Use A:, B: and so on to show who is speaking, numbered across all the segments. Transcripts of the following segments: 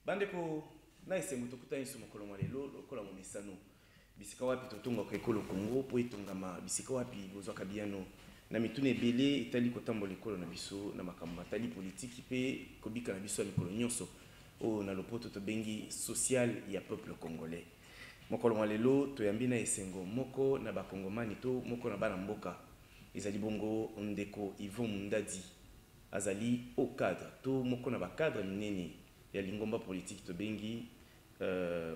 A: Bandeko na esengo tokuta inso mokolo malelo lokola momisano bisika wapi totonga ko ekolo Congo po etongama bisika wapi bozwaka biano na mitune ebele etali kotambola ekolo na biso na makambo matali politiki pe kobika na biso ya mikolo nyonso o na lopoto tobengi social ya peuple congolais. Mokolo malelo toyambi na esengo moko na bakongomani to moko na bana mboka ezali bongo ndeko Yvon Mundadi azali au cadre to moko na ba cadre minene ya lingomba politique to bengi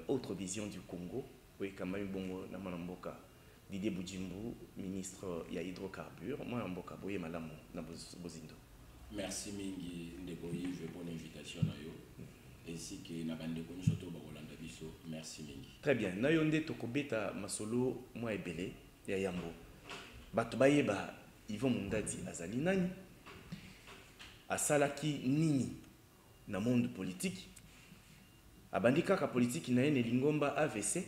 A: autre vision du Congo oui kamba bongo na mwana mboka Didier Bujimbu ministre ya hydrocarbures mwana mboka boye malamu na bozindo.
B: Merci mingi ndeko Yves pour l'invitation na yo ainsi que na bande ko nyoto ba Rolanda biso merci mingi.
A: Très bien na yo nde tokobeta masolo mwa ebele ya yambo bato bayeba Yvon Mundadi azali nani asalaki nini na monde politique abandi kaka politique na ene lingomba AVC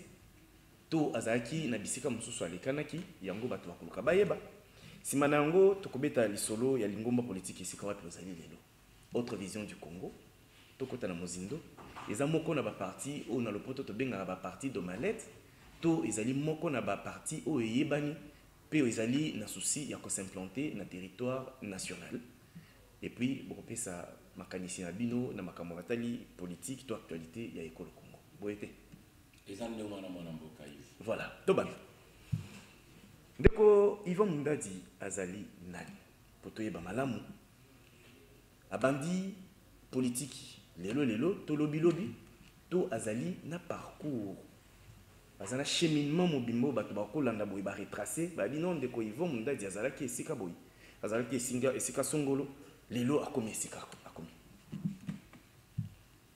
A: to azalaki na bisika mosusu alekanaki yango bato bakoluka bayeba sima na yango tokobeta lisolo ya lingomba politique esika wapi ozali lelo autre vision du Congo tokota na mozindo eza moko na ba parti o na lopoto to benga ba parti de Malette to ezali moko na ba parti o yebani pe ezali na souci ya ko s'implanter na territoire national. Et puis, bon, ça makanisi na bino na makambo batali politique to actualité ya ekolo Congo. Boyete.
B: Ezande mwana mboka Yves.
A: Voilà, to bami. Ndeko Yvon Mundadi azali nani? Poto yeba malamu. Abandi politique lelo to lobi to azali na parcours. Azana cheminement mobimbo bato bakolanda boy ba retracer ba bino ndeko Yvon Mundadi azalaki esika boy. Azalaki esika songolo. Lelo akomi esika akomi.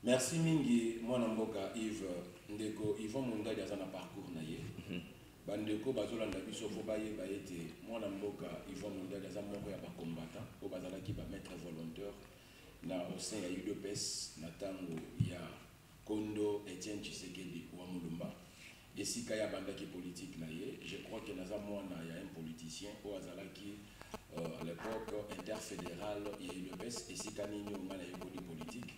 B: Merci mingi mwana mboka Yves ndeko Yvon Mundadi azana parcours na ye. Bandeko bazolanda biso fo baye bayete mwana mboka Yvon Mundadi azana moko ya ba combattant po bazalaki ba maître volontaire na au sein ya UDPS na tango ya Kondo Etienne Tshisekedi wa Mulumba. Esika ya bandaki politique na ye, je crois que naza mwana ya un politicien au azalaki à l'époque interfédérale il y a eu le BES et si kanini on a eu politique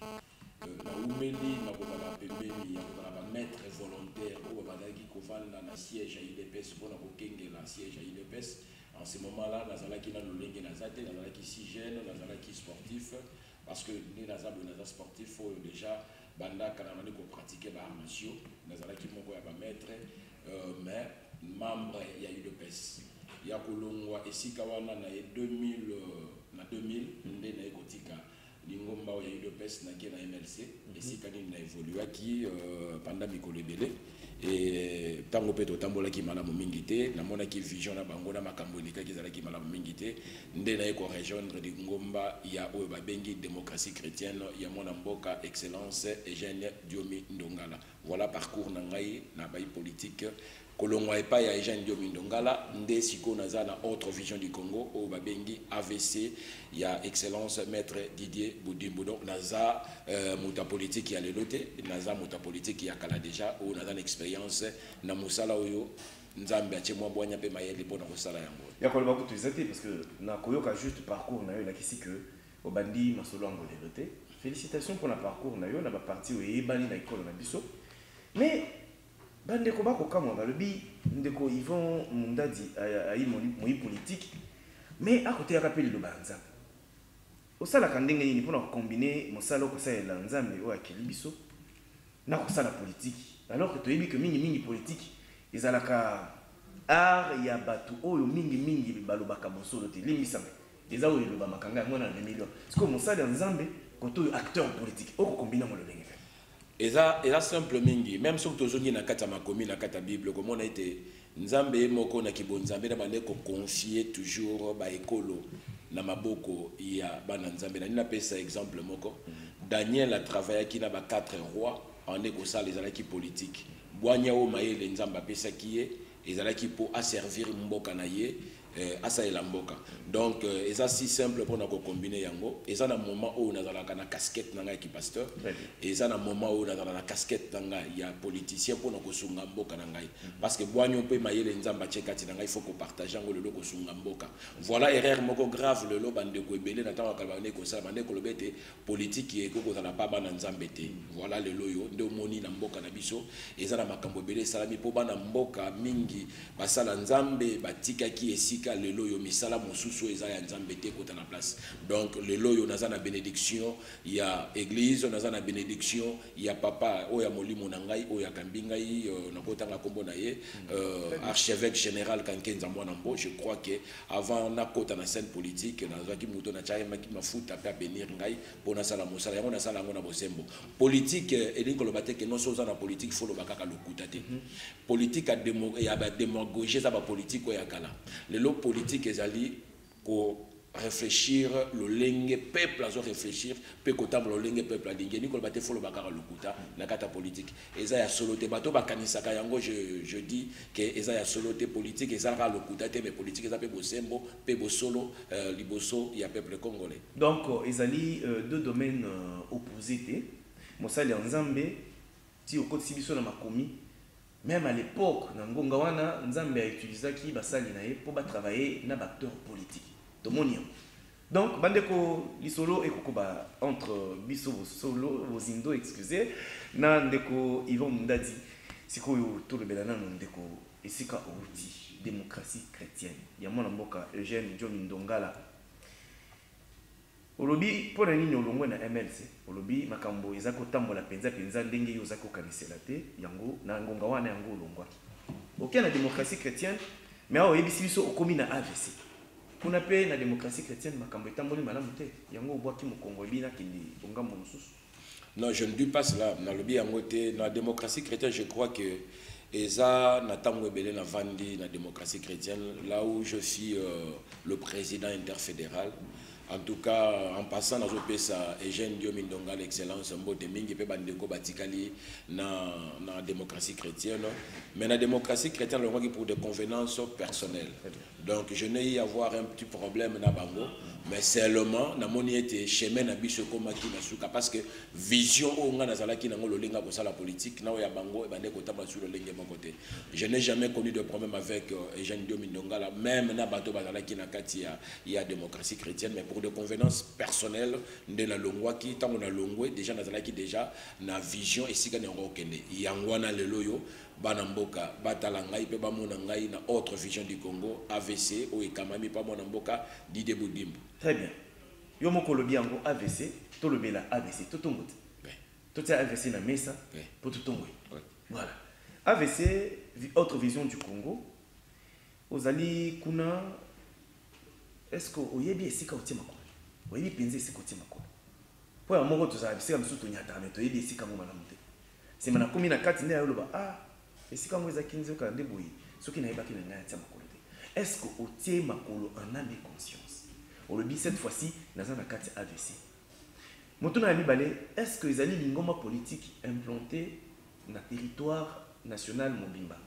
B: na umeli na boma pembeni ya ba maître volontaire au badaki kovanda na siège à UDPS pour na kokenge la siège à UDPS en ce moment là nazalaki na lolenge nazate nazalaki si jeune nazalaki sportif parce que ni nazabo naza sportif faut déjà banda kana mani ko pratiquer ba arts martiaux nazalaki moko ya ba maître mais membre ya UDPS ya kolongwa esika wana na 2000 na 2000 nde na ekotika lingomba ya UDPS na ke na MLC esika nini na évolué ki pendant mikolo ebele et tango peto tambola ki malamu mingi te na mona ki vision na bango na makambo elika ki zala ki malamu mingi te nde na eko rejoindre lingomba ya oyo babengi démocratie chrétienne ya mona mboka excellence Eugène Diomi Ndongala. Voilà parcours na ngai na bayi politique kolongwa epa ya Eugène Diomi Ndongala nde siko naza na autre vision du Congo au babengi AVC ya excellence maître Didier Bujimbu. Donc naza muta politique ya lelote naza muta politique ya kala déjà ou naza expérience na musala oyo nzambe atie mwa bwanya pe mayele pona kosala yango
A: ya koloba kutuizate parce que na koyoka juste parcours na yo la kisi que obandi masolo ngo lelote. Félicitations pour la parcours na yo na ba parti o yebani na ekolo na biso mais bande ko bako kama balobi ndeko Yvon Mundadi ayi moi politique mais à côté ya rappel le banza osala kandenge ni pona combiner mosala ko sala nzambe o akeli biso na ko sala politique alors que toyebi que mingi politique ezalaka art ya batu oyo mingi balobaka bosolo te limisame eza oyo loba makanga ngona na million siko mosala nzambe koto acteur politique o ko combiner mo lolenge.
B: Et ça simple mingi même si tozongi na kata makomi na kata bible comme on a été nzambe moko na kibonzambe na bande ko confier toujours ba ekolo na maboko ya bana nzambe na pesa exemple moko Daniel a travaillé qui na ba 4 rois en négociant les alaki politique boanya o maele nzamba pesa qui est ezalaki pour asservir mboka na ye asa elamboka. Donc et ça si simple pour nous combiner yango. Et ça dans moment où on a la casquette nanga qui pasteur. Et ça dans moment où on a la casquette nanga il y a politicien pour nous kosunga mboka nanga. Parce que boanyo pe mayele nzamba tchekati nanga il faut qu'on partage ngo le loko sunga mboka. Voilà erreur moko grave le lo bande ko ebele na tawa kalbane ko sa bande ko lobete politique qui est ko za la pa bana nzambete. Voilà le loyo nde moni na mboka na biso. Et ça na makambo ebele salami po bana mboka mingi basala nzambe batika ki esika le loyo misala mosusu eza ya nzambe te kota na place. Donc le loyo naza na bénédiction il y a église naza na bénédiction il y a papa oya molimo na ngai oya kambingai na kota na kombo na ye archevêque général Kankenza mwana mbo. Je crois que avant na kota na scène politique naza ki muto na chama ki mafuta pa bénir ngai pona sala mosala yango na sala ngo na bosembo politique elinko lobate que non soza na politique faut lobaka ka lokuta te politique a démagogie ça ba politique oya kala le lo politique ezali ko réfléchir le lingue peuple azo réfléchir pe kotambo le lingue peuple alingi ni ko bate folo bakara lokuta na kata politique eza ya soloté bato bakanisa ka yango je dis que eza ya soloté politique eza ra lokuta te mais politique eza pe bosembo pe bosolo liboso ya peuple congolais. Donc
A: ezali deux domaines opposés te mosali nzambe ti okoti biso na makomi. Même à l'époque, Ngonga wana Nzambe a utilisé qui basali nae pour travailler na acteurs politiques. Donc bandeko lisolo et kokoba entre biso solo vos indo excusez na ndeko Yvon Mundadi sikoyo to le belana ndeko esika outi démocratie chrétienne ya mwana mboka Eugène John Ndongala olobi pona nini olongwe na MLC olobi makambo ezako tambola penza ndenge yo zako kanisela te yango na ngonga wana yango olongwaki okia na démocratie chrétienne mais awo yebisi biso okomi na AVC kuna pe na démocratie chrétienne makambo etamboli malamu te yango obwaki mokongo ebina kindi ongambo mosusu.
B: Non, je ne dis pas cela na lobi yango te na démocratie chrétienne. Je crois que eza na tango ebele na vandi na démocratie chrétienne là où je suis le président interfédéral. En tout cas, en passant dans le PESA, Eugène Diom Ndongala, l'excellence, Mbote Mingi, pe bandeko batikali na démocratie chrétienne. Mais la démocratie chrétienne, le qui pour des convenances personnelles. Donc, je n'ai eu à avoir un petit problème na bango, mais seulement, na moni était chemin na biso koma ki na suka parce que vision onga na zalaki na ngolo lenga ko la politique na ya bango e bandeko tamba sur le lenga mon côté. Je n'ai jamais connu de problème avec Eugène Diom Ndongala, même na bato bazalaki na kati ya démocratie chrétienne, mais pour de convenances personnelles de la longwa qui tant on a longwe déjà nazalaki déjà na vision et sika n'engo kende yangwana leloyo bana mboka batala ngai pe bamona ngai na autre vision du Congo AVC o ekamami pa mona mboka Dide Boudimbo.
A: Très bien yo moko lobi yango AVC to lobela AVC to tongote to tia AVC na mesa pour tout tongo. Voilà AVC autre vision du Congo ozali kuna est-ce que oyebi esika otima ko oyebi penze esika otima ko po ya moko tozala bisika misu to nyata mais toyebi esika mo malamu te c'est mana komi na kati nde ya loba esika mo ezaki nzoka nde boyi soki na yebaki na ngai atia makolo te est-ce que otie makolo en âme et conscience olobi cette fois-ci naza na kati AVC moto na mibale est-ce que ezali lingoma politique implanté na territoire national mobimba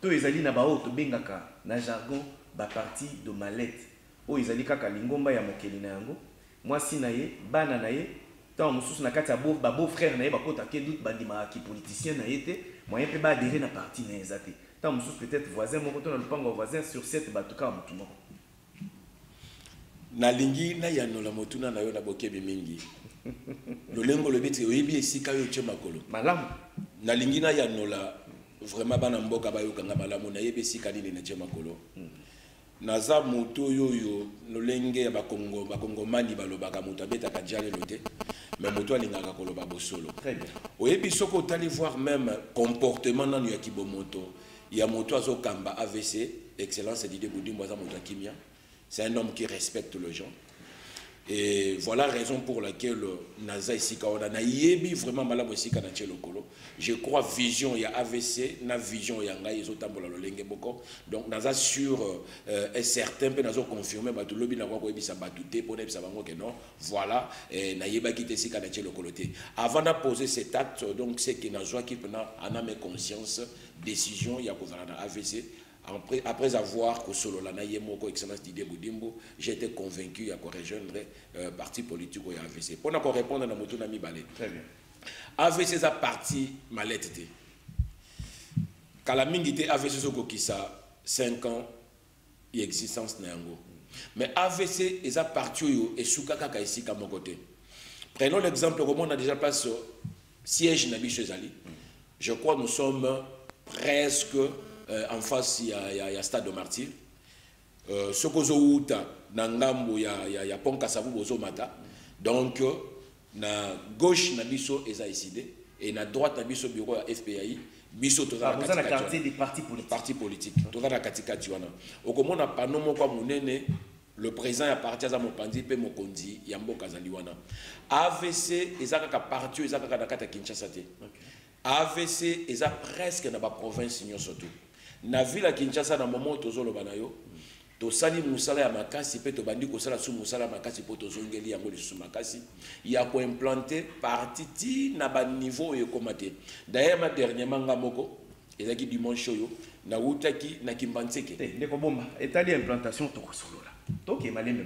A: to ezali na bao to bengaka na jargon ba partie de mallette o ezali kaka lingomba ya mokeli na yango mwasi na ye bana na ye tant mosusu na kati ya beau frère na ye bakota ke doute bandima ki politicien na ye te moyen pe ba adhérer na parti na ezate tant mosusu peut-être voisin moko to na lupango voisin sur 7 batuka mutu moko
B: na lingi na yanola motuna na yo na bokebi mingi lolengo lobeti oyebi esika yo tche makolo
A: malamu
B: na lingi na yanola vraiment bana mboka bayokanga malamu na yebi esika nini na tche makolo naza moto yoyo lolenge ya bakongo mani balobaka moto abetaka diale lote mais moto alingaka koloba bosolo.
A: Très bien
B: oyebi soko tali voir même comportement nanu ya kibomoto ya moto azokamba AVC excellence Dide Boudimbo aza moto akimia. C'est un homme qui respecte les gens. Et voilà la raison pour laquelle Naza ici na yebi vraiment malamu ici kana lokolo. Je crois vision ya AVC na vision ya ngai ezotambola lolenge boko. Donc Naza sur est certain pe nazo confirmer ba lobi na kwa koyebisa batute pour ebisa bango que non. Voilà na yeba kite ici kana lokolo te. Avant de poser cet acte donc c'est que Nazo qui pena ana mes conscience décision ya kozala na AVC après avoir que solo la naïemoko excellence Didier Boudimbo, j'ai été convaincu à rejoindre parti politique au AVC. Pour nous répondre à notre ami Balé.
A: Très bien.
B: AVC est parti malette. Quand la mingité AVC qui ça 5 ans d'existence n'ango. Mais AVC est parti et soukaka ici comme côté. Prenons l'exemple comment on a déjà passé siège Nabi Chezali. Je crois que nous sommes presque en face, il y a Stade de Martyr. Ce que outa nangambo il y a Pont Kassavu bozo mata. Donc na gauche na biso eza isidé et na droite na biso bureau à FPI biso toza
A: na quartier des partis politiques.
B: Parti politique. Toza na katika tiwana. Okomona pano moko munene le président ya parti za mopandi pe mokonzi ya mboka zaliwana. AVC eza ka parti eza ka na kata Kinshasa te. AVC eza presque na ba province nyonso tout. Na ville à Kinshasa na moment tozolo banayo to sali musala ya makasi pe to bandi ko sala su musala ya makasi po tozongeli yango lisusu makasi ya ko implanter parti na ba niveau e komate d'ailleurs ma dernièrement ngamoko ezaki dimanche yo na utaki na Kimbantseke
A: ndeko bomba etali implantation to ko solola to ke malembe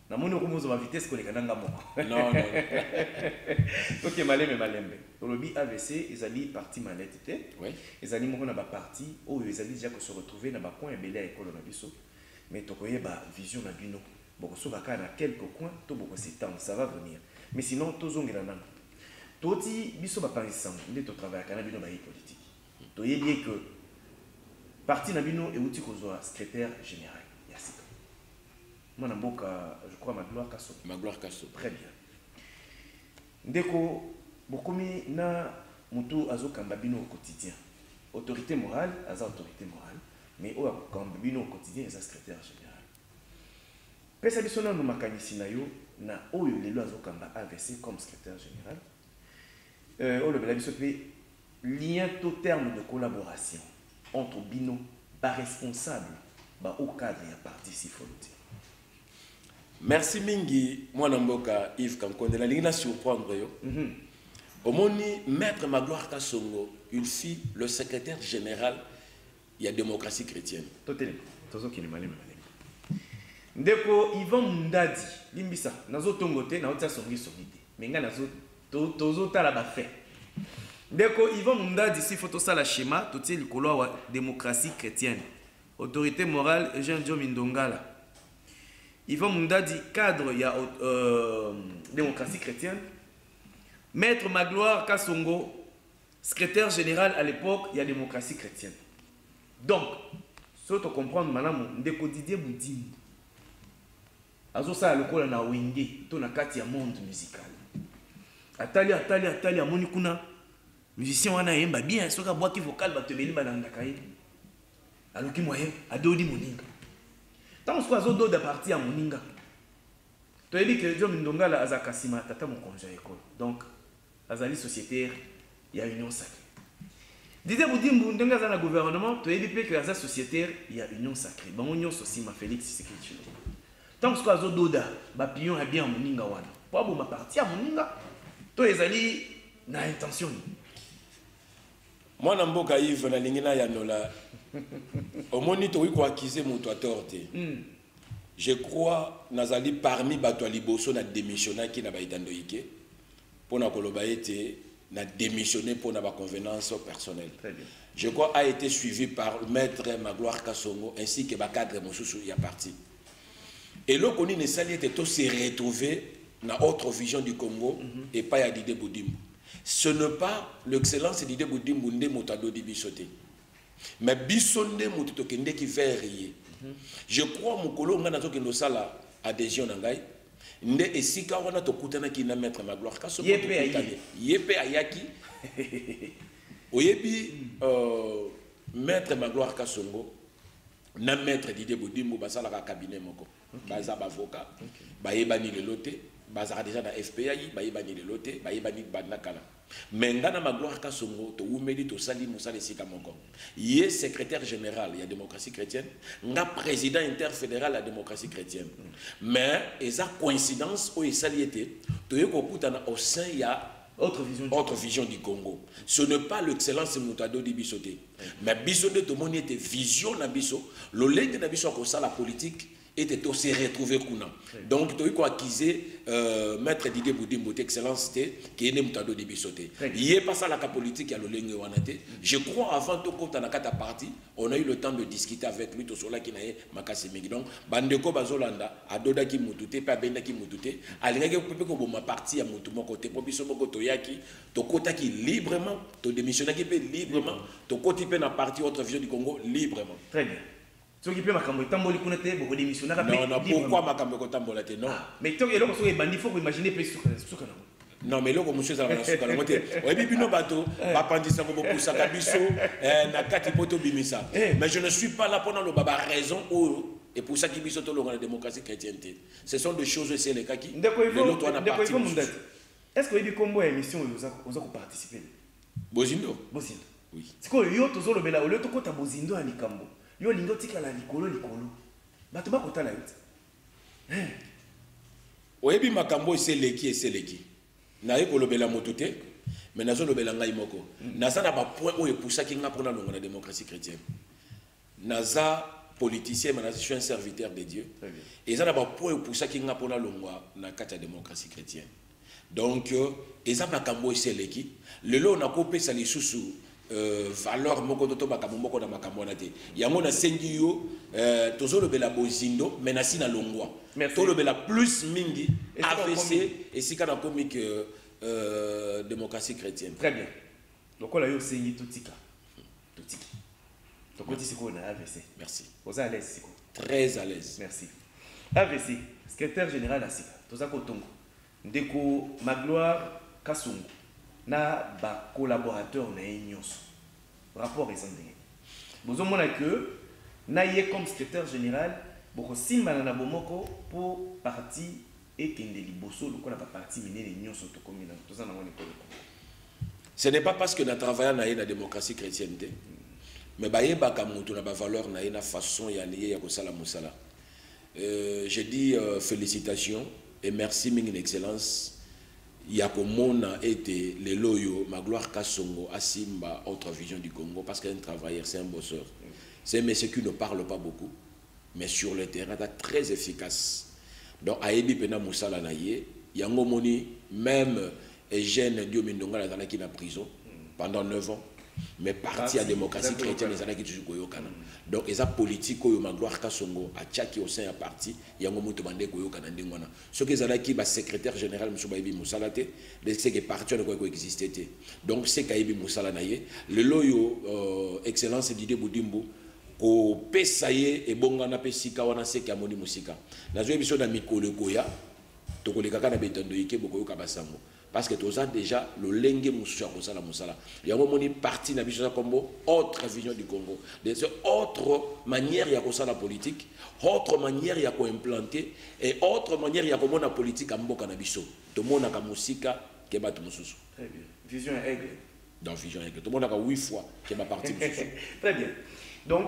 A: na moni ko mozo ba vitesse ko lekana ngamoko
B: non
A: to ke malembe Olobi AVC, ils allaient parti malette, ils allaient mourir dans la partie où ils allaient déjà se retrouver dans le coin et belé à l'école de Nabiso. Mais tu connais la vision de Bino. Beaucoup de cas dans quelques coins, tout beaucoup s'étendre, ça va venir. Mais sinon, tout zong est là. Tout dit, Biso va pas ensemble, il est au travail à Canabino dans la politique. Tu es lié que parti Nabino et outil qu'on soit secrétaire général. Yassika. Moi, je crois Magloire Kasso.
B: Magloire Kasso.
A: Très bien. Ndeko. Bokomi na mutu azo kambabino au quotidien. Autorité morale, aza autorité morale, mais o kambabino au quotidien, aza secrétaire général. Pesa biso na no makanisi na yo na oyo lelo azo kamba AVC comme secrétaire général. O le bela biso pe lien au terme de collaboration entre bino ba responsable ba au cadre ya parti sifoloté.
B: Merci mingi mwana mboka Yves Kankonde la lingina surprendre yo. Au moni, Maître Magloire Kassongo, il fit le secrétaire général de la démocratie chrétienne.
A: Ndeko Yvan Mundadi, limbisa, nazo tongote, na otia songi sonite. Menga nazo tozo tala ba fait. Ndeko Yvan Mundadi, si photo ça la schéma, totie le couloir wa démocratie chrétienne. Autorité morale, Eugène Diom Ndongala. Yvan Mundadi, cadre ya démocratie chrétienne. Maître Magloire Kassongo, secrétaire général à l'époque, il y a démocratie chrétienne. Donc, si tu comprends, madame, ndeko Didier Boudimbo, azo sa lokola na wenge, to na kati ya monde musical. Atali amoni kuna musicien wana yemba bien, soka boaki vocal ba tebeli balanda kai. Aloki moyen adodi moninga. Tant que azo do da partie à moninga. To ebi que Diom Ndongala azakasima tata mon congé école. Donc azali sociétaire, il y a union sacrée. Didier Boudimbo, ndenge za na gouvernement, to ebi pe que aza sociétaire, il y a union sacrée. Ba union sosi ma Félix Tshisekedi. Tant que azo doda, ba pion a bien moninga wana. Po abo ma partie à moninga, to ezali na intention.
B: Moi na mboka Yves na lingina ya nola. Au monito wi ko accuser moto a torté. Je crois nazali parmi bato liboso na démissionnaire qui na ba itando ike. Pour na koloba été na démissionné pour na ba convenance personnelle. Je crois a été suivi par le maître Magloire Kassongo ainsi que ba cadre mosusu ya parti. Et là qu'on ne sali était tout se retrouver dans autre vision du Congo et pas ya Didier Boudimbo. Ce n'est pas l'excellence de Didier Boudimbo nde motado di bisoté. Mais bisonde moto kende ki verrier. Je crois mukolo ngana to kendo sala adhésion na ngai. Nde esika wana to kutana ki na maître Magloire Kassongo. Yepe ayaki. Oyebi maître Magloire Kassongo na maître Didier Boudimbo basala ka cabinet moko. Baza avocat. Bayebani le loté, baza déjà na FPI, bayebani le loté, bayebani banakala. Mais ngana Magloire Kassongo to umeli to sali musale sika moko. Yé secrétaire général il y a démocratie chrétienne, nga président interfédéral la démocratie chrétienne. Mais eza coïncidence o esali été to yeko kutana au sein ya
A: Autre
B: vision du Congo. Ce n'est pas l'excellence Moutado de Bissoté. Mais Bissoté, tout le monde était vision na Bisso. Le lenge na Bisso comme ça, la politique était aussi retrouvée. Donc, tu as acquisé Maître Didier Boudimbo, excellence, qui est Moutado de Bissoté. Il n'y a pas ça la politique, il y a le lenge wanate. Je crois avant tout, quand on a quatre parties, on a eu le temps de discuter avec lui, tout cela qui n'a pas makasi mingi. Donc, Bandeko Bazolanda, Adoda qui moutouté, pas Benda qui moutouté, Alirege Pepe ko ma partie à moutou mon côté, pour biso mon côté yaki, to kota qui librement, to démissionnaire qui peut librement, to côté peut na partie autre vision du Congo librement.
A: Très bien. Ce qui peut m'accompagner, tamboli kunate, beaucoup démissionnaire.
B: Non, pourquoi m'accompagner tamboli non?
A: Mais tant que l'on soit bandit, faut imaginer plus sur
B: non, mais là, comme monsieur Zalana Souka, on dit, oui, puis nos bateaux, Bapandisa Kobopusa Kabiso, Nakati Poto Bimisa. Mais je ne suis pas là pendant le baba raison ou et pour ça qui biso to la démocratie chrétienne. Ce sont des choses, c'est les cas qui. L'autre on a parti.
A: Est-ce que vous avez combo émission vous avez participé?
B: Bozindo.
A: Bozindo.
B: Oui.
A: C'est quoi yo to zolo bela ole to kota Bozindo à Likambo. Yo lingo tika la likolo. Bato ba kota la yote.
B: Oui, puis Makambo c'est leki. Na ye kolobela motote mais nazo lobela ngai moko naza na ba point où epusaki nga pona longa na démocratie chrétienne naza politicien mais je suis un serviteur de Dieu et ça na ba point où epusaki nga pona longa na kata démocratie chrétienne donc eza makambo eseleki lelo na kopesa lisusu valeur moko to makambo moko na makambo na te yango na sengi yo tozo lobela Bozindo mais na sina longwa to lobela plus mingi AVC et si kana comique démocratie chrétienne.
A: Très bien. Donc on a eu sengi totika. Donc on dit c'est quoi on a AVC.
B: Merci.
A: Vous êtes à l'aise.
B: Très à l'aise.
A: Merci. AVC, secrétaire général à Sika. Tozako Tongo. Ndeko Magloire Kasungu. Na ba collaborateur na nyonso. Rapport ezandé. Bozo mona que na yé comme secrétaire général boko simana na bomoko pour parti et kende liboso lokola ba parti minene nyonso to komina tozana ngone ko.
B: Ce n'est pas parce que na travailler na la démocratie chrétienne mais ba yebaka mutu na ba valeur na na façon ya lié ya ko sala musala. Je dis félicitations et merci min excellence. Yakomona était le loyo Magloire Kasongo Asimba autre vision du Congo parce qu'un travailleur c'est un bosseur c'est un monsieur qui ne parle pas beaucoup mais sur le terrain est très efficace donc Aebi Pena Moussala Naye yango moni même Eugène Diomindonga la qui na prison pendant 9 ans mais parti à démocratie chrétienne les années qui toujours koyokana donc ils a politique koyo Magloire Kasongo a tchaki au sein à parti yango muto bande koyokana ndengwana ce que zala ki ba secrétaire général monsieur Baibi Moussalate c'est que parti ne ko exister donc c'est Kaibi Moussala naye le loyo excellence Didier Boudimbo ko pesaye et bongana pesika wana se kamoni musika nazo biso na mikolo koya to ko lekaka na betondo yike bokoyoka basango parce que tout ça déjà le lenge musuya ko sala musala yango moni parti na biso comme autre vision du Congo des autre manière ya ko sala politique autre manière ya ko implanter et autre manière ya ko mona politique a mboka na biso to mona ka musika ke batu mususu.
A: Très bien. Vision aigle.
B: Dans vision aigle to mona ka 8 fois ke ba parti mususu.
A: Très bien. Donc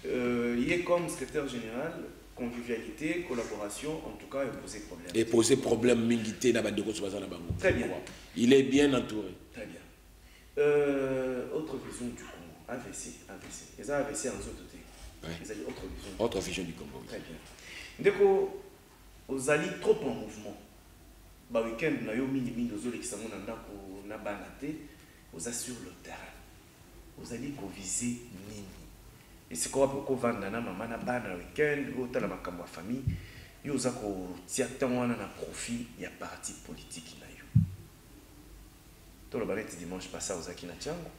A: il est comme secrétaire général convivialité, collaboration, en tout cas, et poser problème.
B: Et poser problème, mingité, na bande de na bango.
A: Très bien.
B: Il est bien entouré.
A: Très bien. Autre vision du Congo. AVC. Les AVC en zone de
B: ouais.
A: Ils ont autre vision.
B: Autre vision du Congo. Oui.
A: Très bien. Ndeko, vous allez trop en mouvement. Bah week-end, na yo mini aux autres qui sont na banate, vous êtes sur le terrain. Vous allez viser nini. Et c'est quoi pour vendre na maman na bana week-end ou ta la makambo wa famille yo za ko tia tangwana na profit ya parti politique na yo to le baleti dimanche passé aux akina tiango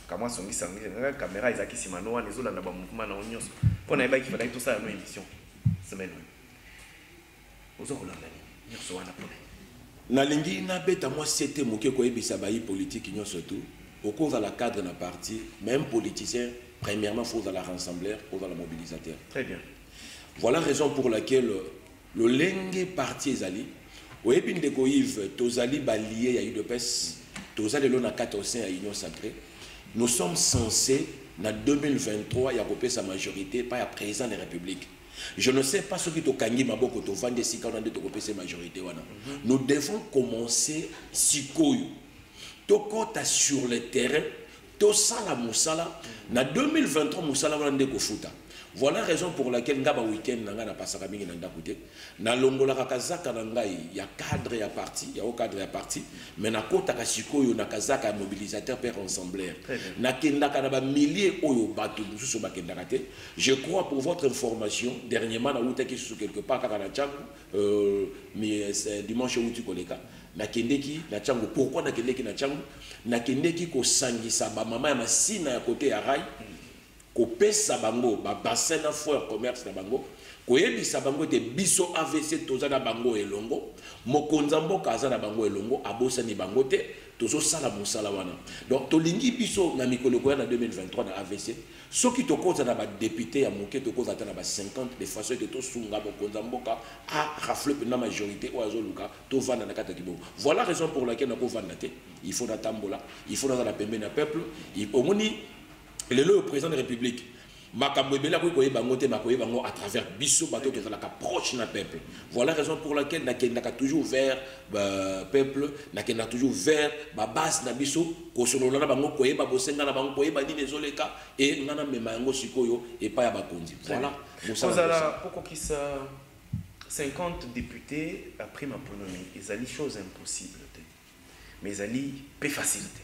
A: kama songi sangi na caméra izaki simano wana ezolanda ba mouvement na onyoso pona eba ki fala tout ça na émission semaine ozo ko landa ni nyoso wana pona
B: na lingi na beta moi c'était moké ko ebisa ba politique nyoso tout au cours de la cadre na parti même politicien. Premièrement, il faut dans la rassembleur, il faut dans la mobilisateur.
A: Très bien.
B: Voilà la raison pour laquelle le Lengue parti Ezali, au épine de Koïv, Tozali balié à UDPS, Tozali l'on a 14 à Union Sacrée, nous sommes censés, en 2023, il y a sa majorité, pas à président de la République. Je ne sais pas ce qui te kangi maboko to vendre si quand on a de majorité wana. Nous devons commencer sikoyo. Tokota sur le terrain, to sala musala na 2023 musala wana ndeko futa. Voilà la raison pour laquelle ngaba week-end nanga na pasaka mingi na ndakuté na longola kazaka na ngai ya cadre ya parti ya au cadre ya parti mais na kota ka sikoyo na kazaka mobilisateur père ensembleur na kenda kana ba milliers oyo bato mususu ba kenda kate. Je crois pour votre information dernièrement na uta ki sous quelque part kaka na changu mais dimanche uti koleka na kendeki na changu. Pourquoi na kendeki na changu na kendeki ko sangisa ba mama ya masina ya côté ya rai ko pesa bango ba bassin na foire commerce na bango ko yebisa bango te biso AVC toza na bango elongo mokonza mboka aza na bango elongo abosa ni bango te tozo sala musala wana. Donc tolingi biso na mikolo ko na 2023 na AVC soki tokoza na ba député ya moké tokoza ta na ba 50 de façon que to sunga mokonza mboka a rafle na majorité o azoluka to vanda na kata kibo. Voilà raison pour laquelle na ko vanda te il faut na tambola il faut na pembe na peuple il omoni le président de la République makambo ebela ko koyeba ngote makoyeba ngo à travers biso bato que la proche na peuple. Voilà la raison pour laquelle nakenda toujours vers peuple nakenda toujours vers ba base na biso ko solola na bango koyeba bosenga na bango koyeba ni nezoleka et ngana mema ngo sikoyo et pas ya bakonzi. Voilà
A: mosala poko kisa 50 députés après ma autonomie ezali chose impossible mais ezali peu facilité.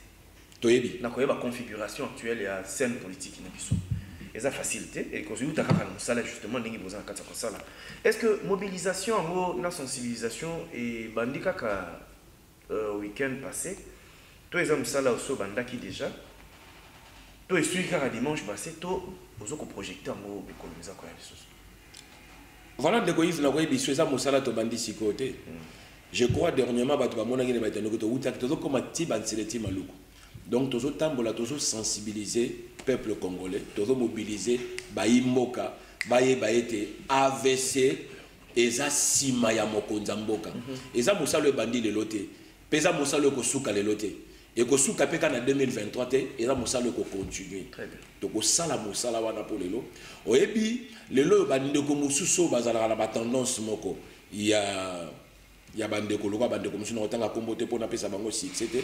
B: Toyebi
A: na koyeba configuration actuelle ya scène politique na biso eza facilité et cause uta kaka na musala justement ndingi boza kata ko sala. Est-ce que mobilisation ngo na sensibilisation et bandi kaka week-end passé to eza musala oso bandaki déjà to esui kaka dimanche passé to bozo ko projecter ngo économiser ko ya biso.
B: Voilà de ko Yves na ko biso eza musala to bandi sikote. Je crois dernièrement bato ba mona ngene ba tano ko to uta to ko ti banseleti maluko. Donc, toujours tambola, toujours sensibiliser le peuple congolais, toujours mobiliser Baïmoka, Baïete, AVC, Eza Sima ya Mokonza Mboka. Eza Moussa le bandit de l'auté, Pesa Moussa le Kosuka le loté. Et Kosuka Peka en 2023, Eza Moussa le continue. Donc, Sala Moussa la wana pour les lots. Oebi, les lots bandit de Komususo, Bazala la tendance Moko. Il y a bande koloba bande comme si on entend la combote pour n'appeler ça bango si c'était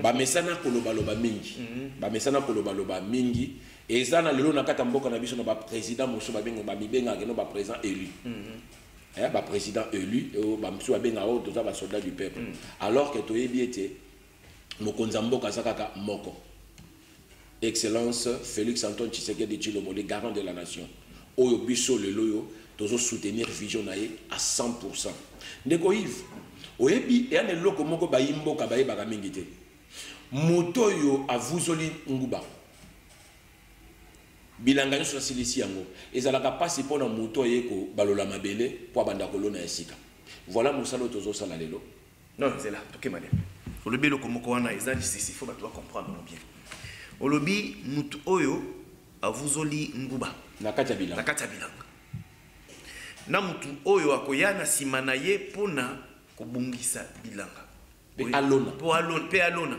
B: ba mesana koloba loba mingi ba mesana koloba loba mingi et ça na lelo na kata mboka na biso na ba président moso ba benga ba mibenga ke no ba président élu ba président élu et ba moso ba benga o toza ba soldat du peuple alors que toyebi était mokonza mboka sakaka moko excellence Félix Antoine Tshisekedi Tshilombo le garant de la nation oyo biso lelo yo tozo soutenir vision nae à 100%. Ndeko Yves oyebi e ane loko moko bayimboka bayebaka mingi te moto yo avuzoli nguba bilanga nyonso asilisi yango ezalaka pasi mpona moto yeko balola mabele po abanda kolona esika. Voilà mosala tozosala lelo.
A: Non c'est là tokemane olobi loko moko wana eza lisisi faut bato comprendre bien olobi mutu oyo avuzoli nguba
B: na kati ya bilanga
A: na mutu oyo akoyana sima na ye pona kobungisa bilanga pe alona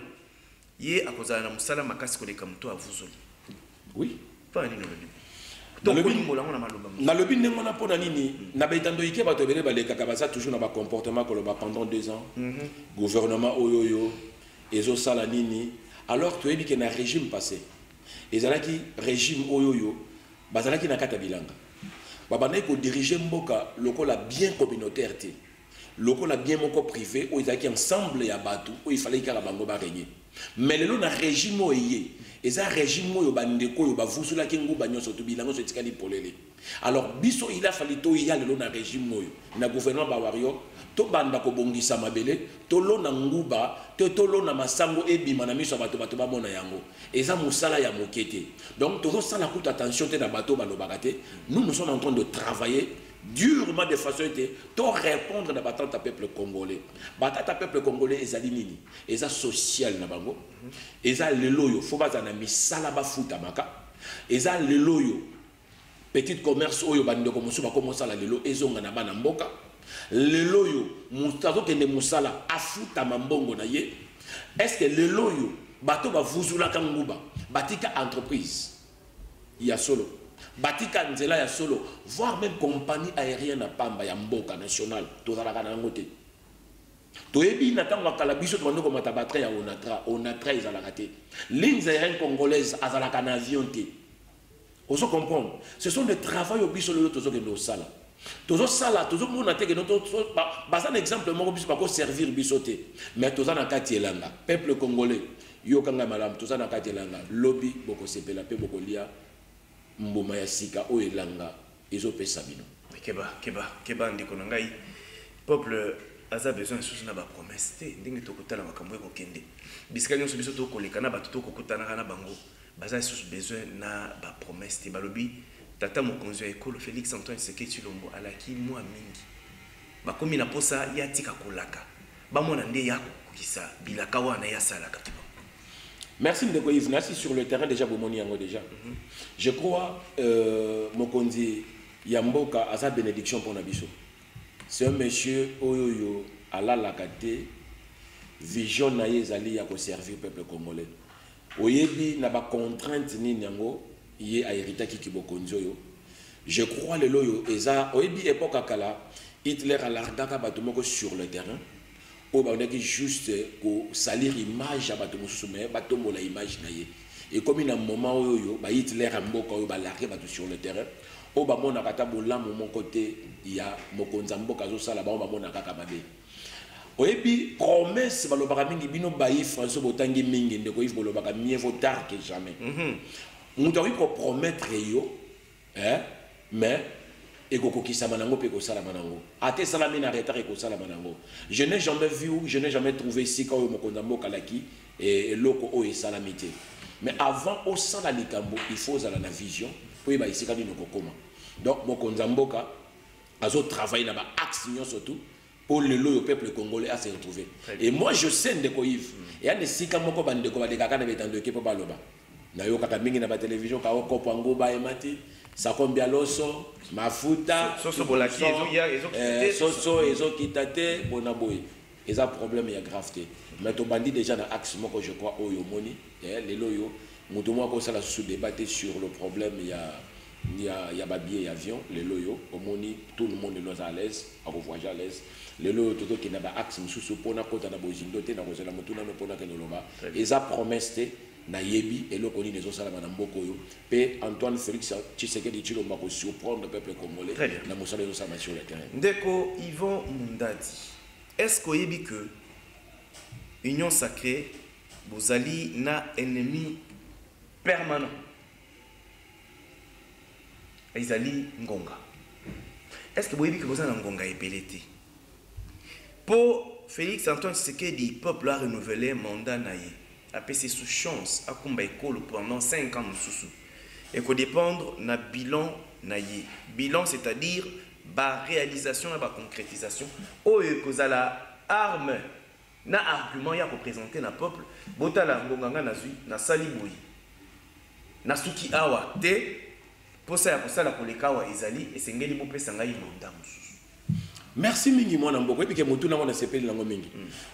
A: ye akozala na musala makasi koleka mutu avuzoli.
B: Oui
A: pas ni
B: na lobi ndenge na pona nini na betando ike bato bele baleka kabasa toujours na ba comportement koloba pendant 2 ans gouvernement oyoyo ezo sala nini alors tu ebi que na régime passé ezalaki régime oyoyo bazalaki na kata bilanga babana ko diriger mboka lokola bien communautaire te lokola bien moko privé o ezaki ensemble ya bato o il fallait que la bango ba régner mais lelo na régime oyé eza régime oyo bandeko yo bavusula ki nguba nyonso to bilanga so etikali polele. Alors biso il a fallu to ya lelo na régime oyo na gouvernement ba wario to banda ko bongisa mabele to lona nguba to lona masango ebima na miso bato ba mona yango eza musala ya mokete. Donc to sala coup attention te na bato ba lobaka te. Nous sommes en train de travailler durement de façon to répondre na batata peuple congolais. Batata peuple congolais ezali nini? Eza social na bango. Eza leloyo faut baza na misala ba futa maka. Eza leloyo petit commerce oyo bandeko musu ba komosa la lelo ezonga na bana mboka. Leloyo mustazo kende musala afuta mambongo na ye. Est-ce que leloyo bato ba vuzula kanguba batika entreprise ya solo batika nzela ya solo voire même compagnie aérienne à pamba ya mboka national tozalaka na ngote toyebi na tango kala biso to bandoko mata batre ya onatra ezalaka te lignes aériennes congolaises azalaka na avion te ozo comprendre ce sont des travaux biso le tozo kendo sala tozo sala tozo mona te que notre basa un exemple moko biso bako servir biso te mais toza na kati elanga peuple congolais yo kanga malam toza na kati elanga lobby boko sepela pe boko lia mboma ya sika o elanga ezo pesa bino
A: keba ndiko na ngai peuple aza besoin de na ba promesse te ndenge tokutana makambo ko kende bisika nyonso biso to koleka na bato to kokutana na bango baza sous besoin na ba promesse te balobi tata mokonzi ya ekolo Félix Antoine Tshisekedi Tshilombo alaki mwa mingi bakomi na posa ya tika kolaka bamona nde ya kokisa bilaka wana ya salaka.
B: Merci Ndeko Yves Nassi sur le terrain déjà bomoni yango déjà. Je crois mokonzi ya mboka asa bénédiction pour na biso. C'est un monsieur oyoyo ala lakate vision na ezali ya ko servir peuple congolais. Oyebi na ba contrainte ni nyango yé a hérité ki kibokonzo yo. Je crois le loyo eza oyebi époque akala Hitler alardaka bato moko sur le terrain. O ba ondaki juste ko salir image ya bato mosusu mais bato mola image na ye. Et comme na moment oyo ba Hitler mboka oyo ba larguer bato sur le terrain. O ba mona kata bolamu mon côté ya mokonza mboka zo sala ba mona kaka babe. Oyebi promesse balobaka mingi bino bayi François Botangi mingi ndeko Yves bolobaka mieux vaut tard que jamais. Nous devons promettre yo mais ekokokisa manango pe ko sala manango. Ate sala mina retard ko sala manango. Je n'ai jamais vu, je n'ai jamais trouvé ici quand mokonza mboka laki et loko o e salamité. Mais avant au sala likambo, il faut zala na vision pour ba ici kadi nokokoma. Donc mokonza mboka azo travailler na ba axe surtout pour le peuple congolais à se retrouver. Et moi je sais ndeko Yves, et ya nesika moko bandeko ba dekaka na betando ke po baloba. Na yo kaka mingi na ba télévision ka o kopo ngo ba emati, sa kombia loso, mafuta,
A: soso bolaki
B: ezo kitate bona boy. Eza problème ya gravité. Mais to bandi déjà na axe moko je crois oyo moni, les loyo, mutu moko ça la sous débattre sur le problème il y a babier avion les loyo au moni tout le monde est à l'aise à voyager à l'aise les loyo toto qui n'a pas axe mususu pona kota na bozindo te na kozela mutu na pona ke noloba eza promesse te na yebi et lokoni les osala na mboko yo pe Antoine Félix Tshisekedi Tshilombo ko surprendre le peuple congolais na mosala yo sama sur le terrain.
A: Ndeko Yvon Mundadi, est-ce que yebi que union sacrée bozali na ennemi permanent Ezali Ngonga. Est-ce que vous avez vu que vous avez un Ngonga épelé? Pour Félix Antoine Tshisekedi, le peuple a renouvelé le mandat naïe. A passé sous chance à Kumba Ekolo pendant 5 ans sous. Et qu'on dépendre na bilan naïe. Bilan, c'est-à-dire la réalisation et la concrétisation. Ou que la arme, na argument ya représenté na peuple. Botala Ngonga na zui na saliboui. Na suki awa te.
B: Merci mingi mwana mboko epi ke mutu na mona sepeli nango mingi.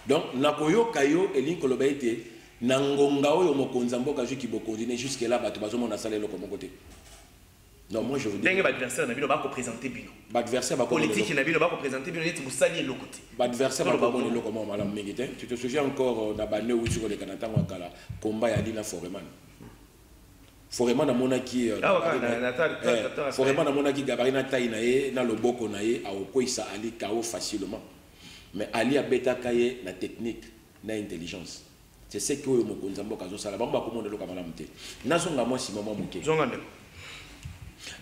B: Donc nakoyoka yo elinko loba ete na ngonga oyo mokonza mboka juki bokonzi ne jusque là bato bazo mona salelo comme côté. Non, moi je vous dis.
A: Dengue adversaire na bino ba ko présenter bino.
B: Ba adversaire ba
A: politique na bino ba ko présenter bino neti musali lo côté.
B: Ba adversaire ba ko mona lo comme malam mingi te. Tu te souviens encore na bane ou sur le Canada wakala combat ya Dina Foreman. Foreman na mona ki Foreman na mona ki gabarina taille na ye na loboko na ye a okoisa Ali KO facilement. Mais Ali a beta kaye na technique na intelligence. C'est ce que mokonza mboka zo sala ba ko mona lo kamala mte. Nazonga moi si maman muke.
A: Zonga ndeko.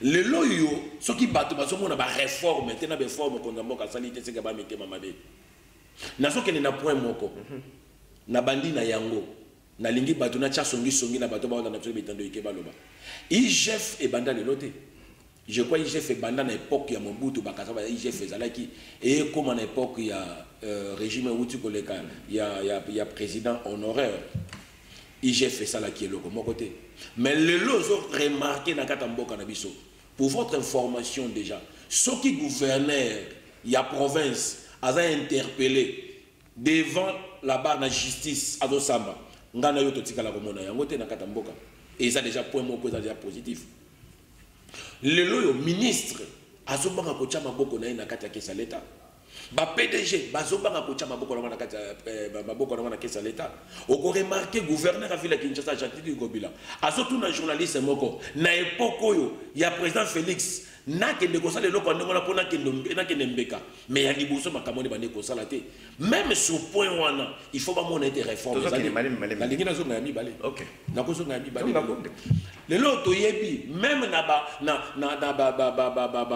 B: Le loyo soki bato bazo mona ba réforme tena be forme mokonza mboka sali te seka ba meke mamabe. Nazoke ni na point moko. Na bandi na yango. Na lingi bato na songi na bato ba na tso bitando ikeba loba. IGF e banda le loté. Je crois IGF e banda na époque ya Mobutu bakasa ba IGF ezalaki et comme en époque ya régime Hutu koleka ya président honoraire. IGF ça là qui est loko mon côté. Mais le lozo remarqué na katamboka na biso. Pour votre information déjà, ceux qui gouverneur ya province a interpellé devant la barre de justice à Dosamba. Ngana yo totika la komona yango te na katamboka et ça déjà point moko déjà positif. lelo yo ministre azobanga kocha maboko na ye na kati ya kesa leta ba PDG bazobanga kocha maboko na kati ya maboko na kesa leta oko remarquer gouverneur a ville Kinshasa Jean-Claude Ngobila azotuna journaliste moko na époque oyo ya président Félix nakende kosala eloko ndenge wana mpona nakende mbeka mais ya liboso makambo ne bande kosala te même sur point wana il faut bamona ete réforme nalingi nazonga ya mibale nakozonga ya mibale lelo toyebi même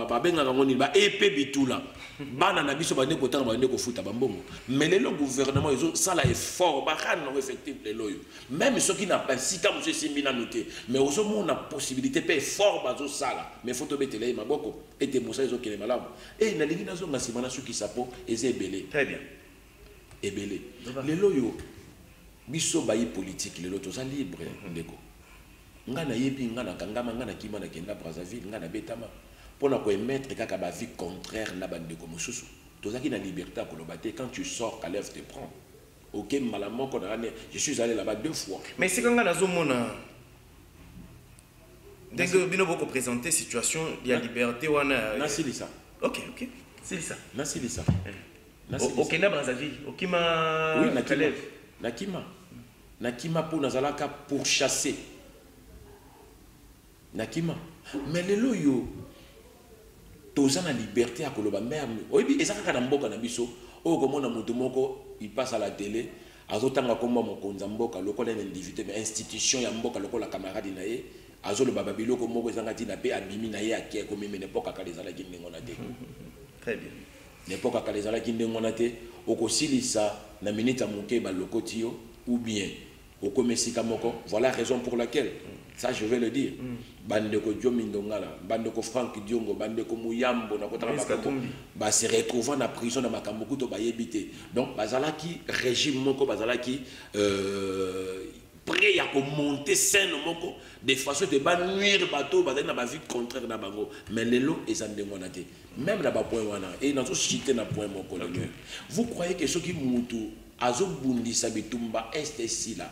B: babengaka ngo nini baepe bitula bana na biso bande kotanga bande kofuta bambongo mais lelo gouvernement ezosala effort bakani nango effectif lelo oyo même soki na basika mosu esimbi nanu te mais ozomona possibilité mpe effort bazosala mais faut tobetela ye maboko ete mosala ezokende malamu e nalingi nazonga nsima nasukisa po eza ebele
A: très bien
B: ebele lelo oyo biso bayi politique lelo toza libre ndeko nga nayebi nga nakangama nga nakima nakenda Brazzaville nga nabetama mpona koemettre kaka bavi contraire na bandeko mosusu tozalaki na liberté ya koloba te quand tu sors Kalev te prend ok mbala moko na ane je suis allé là-bas 2 fois
A: mais sika nga nazomona ndenge bino boko présenter situation ya liberté wana
B: nasilisa
A: ok silisa
B: nasilisa
A: okenda Brazzaville okima
B: oui na Kalev nakima po nazalaka pour chasser nakima mais lelo yo toza na liberté ya koloba même oyebi eza kaka na mboka na biso oyo komona moto moko il passe à la télé azotanga komba mokonza mboka lokola na individu mais institution ya mboka lokola camarade na ye azoloba babiloko moko ezanga ntina mpe abimi na ye ake komeme n'époque akala ezalaki ndenge wana te
A: très bien
B: n'époque akala ezalaki ndenge wana te okosilisa na minute ya moke balokoti yo ou bien okomesika moko voilà la raison pour laquelle ça je vais le dire bandeko Diomi Ndongala bandeko Franck Diongo bandeko Muyambo na kotaka ba se retrouvant na prison na makambo kuto bayebite donc bazalaki régime moko bazalaki prêt à monter scène moko de façon de ba nuire bateau bazali na ba vie contraire na bango mais lelo ezandengwa na te même na ba point wana et nazo citer na point moko vous croyez que ce qui mutu azobundisa bitumba est si là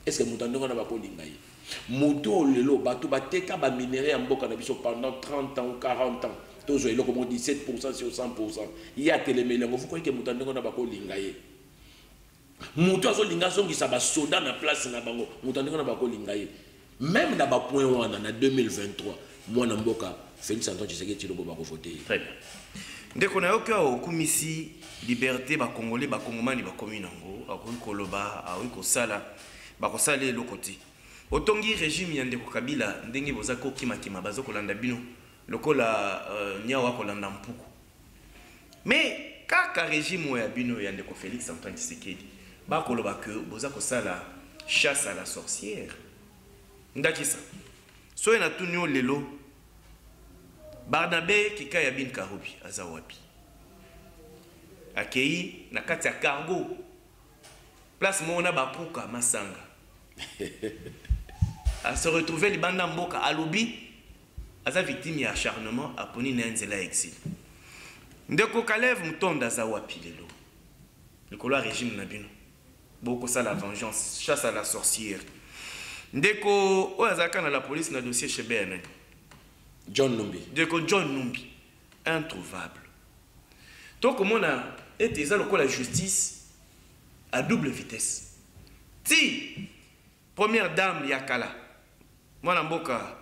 B: est-ce que mutandonga na ba kolinga yi moto lelo bato bateka ba minerai ya mboka na biso pendant 30 ans ou 40 ans tozo eloko mo 17% sur 100% il y a telemelengo vous croyez que mutandonga na ba kolinga yi moto azolinga zongisa ba soda na place na bango mutandonga na ba kolinga yi même na ba point wana na 2023 mwana mboka Félix Antoine Tshisekedi Tshilombo ba ko voter
A: très bien ndeko na yoka okumisi liberté ba congolais ba kongomani ba commune ngo akoni koloba awi kosala ba kosala eloko te otongi régime ya ndeko Kabila ndenge boza ko kima bazo kolanda bino lokola nyawa kolanda mpuku mais kaka régime ya bino ya ndeko Félix Antoine Tshisekedi ba koloba que boza kosala chasse à la sorcière ndakisa so na tunyo lelo Barnabé Kika ya bin Karoubi azawapi akei na kati ya cargo place mona bapuka masanga à se retrouver libanda mboka alobi aza victime ya acharnement aponi na nzela exil ndeko Kalev Mutonda azawapi lelo likolo régime na bino boko ça la vengeance chasse à la sorcière ndeko oyazaka na la police na dossier chez BN
B: John Numbi.
A: Ndeko John Numbi introuvable donc mona était ça la justice à double vitesse si première dame yakala mwana mboka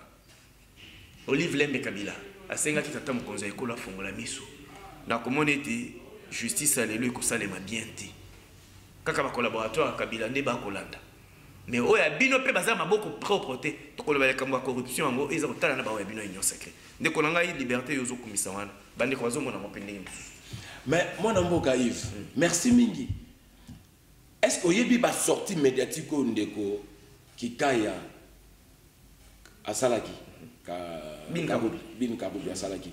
A: Olive Lembe Kabila asenga kitata mokonza ekola fongola miso na komona ete justice alelo ko salema bien te kaka ba collaborateur Kabila nde ba kolanda mais oya bino pe baza maboko propre te to koloba ya kamwa corruption ngo eza kotala na ba oya bino union sacrée nde ko nanga liberté yozo kumisa wana bande ko bazo mona mopende
B: mais mwana mboka Yves merci mingi est-ce que yebi ba sortie médiatique ndeko Kikaya asalaki ka bin Karoubi asalaki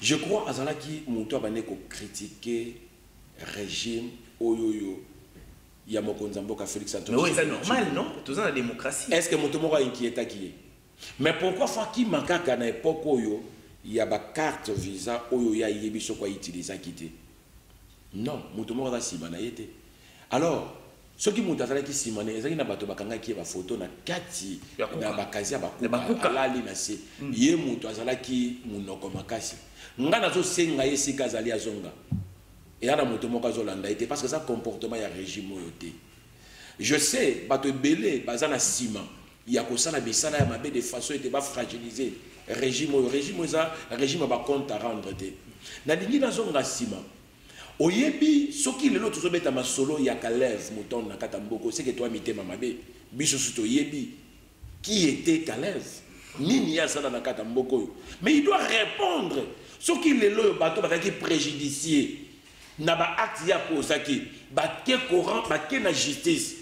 B: je crois azalaki moto abane ko critiquer régime oyoyo ya mokonza mboka Félix Antoine.
A: Mais oui, c'est normal, non? Tout ça la démocratie.
B: Est-ce que moto moko inquiéta qui est? Mais pourquoi Faki Makaka na époque oyo ya ba carte visa oyo ya yebiso kwa utiliser kité? Non, moto moko da siba na yete. Alors, Ce qui monte à qui simane, ezaki na bato bakanga ki ba photo na kati na bakazi ya bakuka alali na se. Ye moto azala ki munoko makasi. Nga nazo senga yesika azali azonga. Et ana moto moko azolanda ete parce que ça comportement ya régime yote. Je sais bato belé bazana sima. Il y a que ça la bisala ya mabe de façon ete ba fragiliser régime za régime ba compte à rendre te. Na dingi nazonga sima. Oyebi soki lelo tozobeta masolo ya Kalev Mouton na Katamboko c'est que toi mitema mabe biso suto yebi qui était Kalev nini ya sana na Katamboko mais il doit répondre soki lelo bato bataki préjudicier na ba acte ya posaki batke courant batke na justice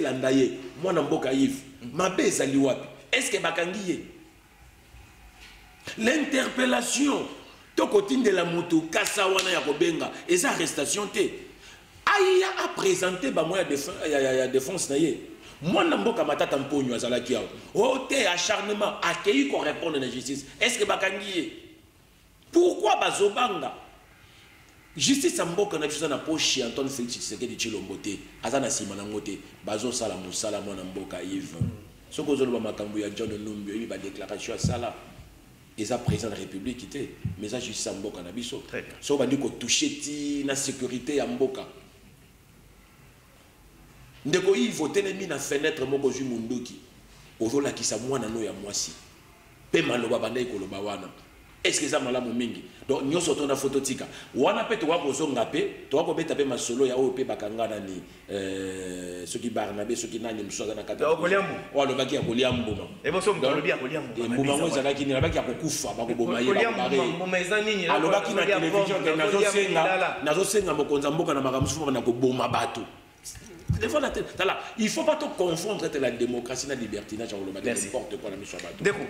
B: landaye mwana mboka Yves mabe ezali wapi est-ce que bakangiye l'interpellation Tokotine de la moto Kassawana ya Kobenga et sa arrestation te Aïe a présenté ba moya défense na ye moi namboka matata mponyo azala ki o te acharnement accueilli qu'on répondre à la justice est-ce que bakangiye pourquoi bazobanga justice amboka na biso na poche Antoine Félix Tshisekedi Tshilombo te azana sima na ngote bazo sala musala mwana mboka Yves soko zolo ba makambo ya John Numbi yi ba déclaration sala et ça président de la République était mais ça juste Mboka na biso so bandi ko toucher ti na sécurité ya Mboka ndeko yi voter na mi na fenêtre moko ju munduki ozola kisa mwana no ya mwasi pe maloba bandai ko loba wana est-ce que ça malamu mingi donc nyoso to na photo tika wana pe to wako zonga pe to wako beta pe masolo ya o pe bakangana ni soki Barnabé soki nani msoza na kata
C: Koliambo
B: walo baki ya Koliambo
C: et bon so mtolobi ya Koliambo
B: mbuma ngoza laki ni baki ya kokufa bakoboma ye
C: mbuma ezani ni
B: alobaki na télévision que nazo senga mokonza mboka na makamsufu na koboma bato il faut pas te confondre entre la démocratie et la liberté na changolo ba n'importe quoi na miso bato
C: deko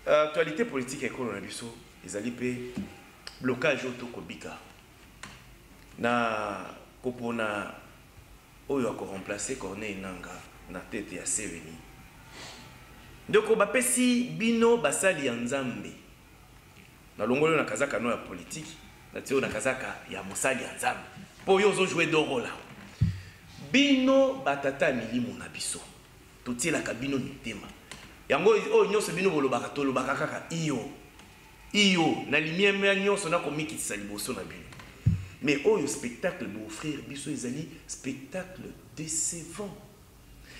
C: actualité politique école na biso ezali pe blocage auto kobika na kopona oyo ako remplacer Corneille Nangaa na tête ya Seveni ndeko bapesi bino basali ya Nzambe na longolo na kazaka no ya politique na tio na kazaka ya mosali ya Nzambe po yo zo jouer dorola bino batata milimo na biso totiela ka bino mitema yango o nyoso bino bolobaka tolobaka kaka iyo na lumière nyoso na komikitisa liboso na bino mais oyo spectacle de offrir biso ezali spectacle décevant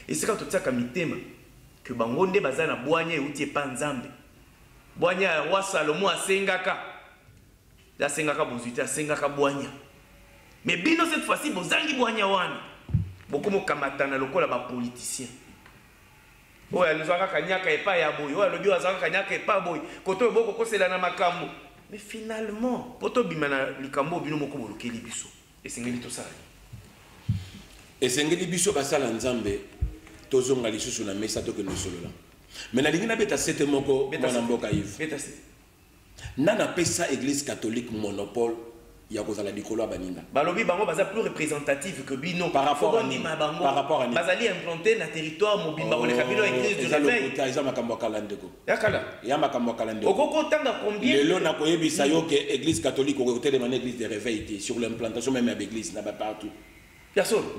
C: et c'est quand totiaka mitema que bango nde baza na bwanya euti epa Nzambe bwanya ya roi Salomo asengaka bozwite asengaka bwanya mais bino cette fois-ci bozangi bwanya wana bokomo kamatana lokola ba politicien oyo alizwaka kanyaka epa ya boy oyo alobi azwaka kanyaka epa boy koto boko kosela na makambo mais finalement poto bima na likambo bino moko bolokeli biso esengeli tosala
B: esengeli biso basala Nzambe tozonga lisusu na mesa to ke no solola mais na lingi na beta sete moko mwana mboka Yves
C: beta sete
B: nana pesa église catholique monopole ya kozala dikolo baninga
C: balobi bango baza plus représentatif que bino
B: par rapport à
C: bango bazali implanté na territoire mobimba koleka bino église du réveil
B: eza makambo kalandeko
C: yakala
B: ya makambo kalandeko
C: okoko tanga combien
B: lelo na koyebisa yo que église catholique ko telema na église de réveil sur l'implantation même à l'église là-bas partout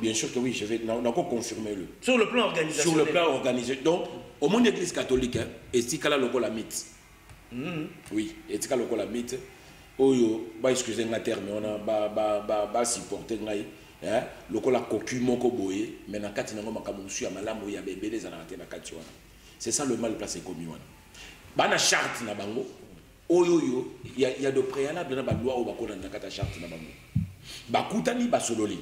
B: bien sûr que oui je vais confirmer le
C: sur le plan organisationnel
B: sur le plan organisé donc au monde église catholique etikala lokola mythe oui etikala lokola mythe oyo ba excusez nga terme on a ba supporter ngai lokola cocu moko boye mais na kati nango makambo musu ya malamu ya bebele za na na kati wana c'est ça le mal placé comme wana bana charte na bango oyo il y a de préalable na ba loi o bakona na kata charte na bango bakutani basololi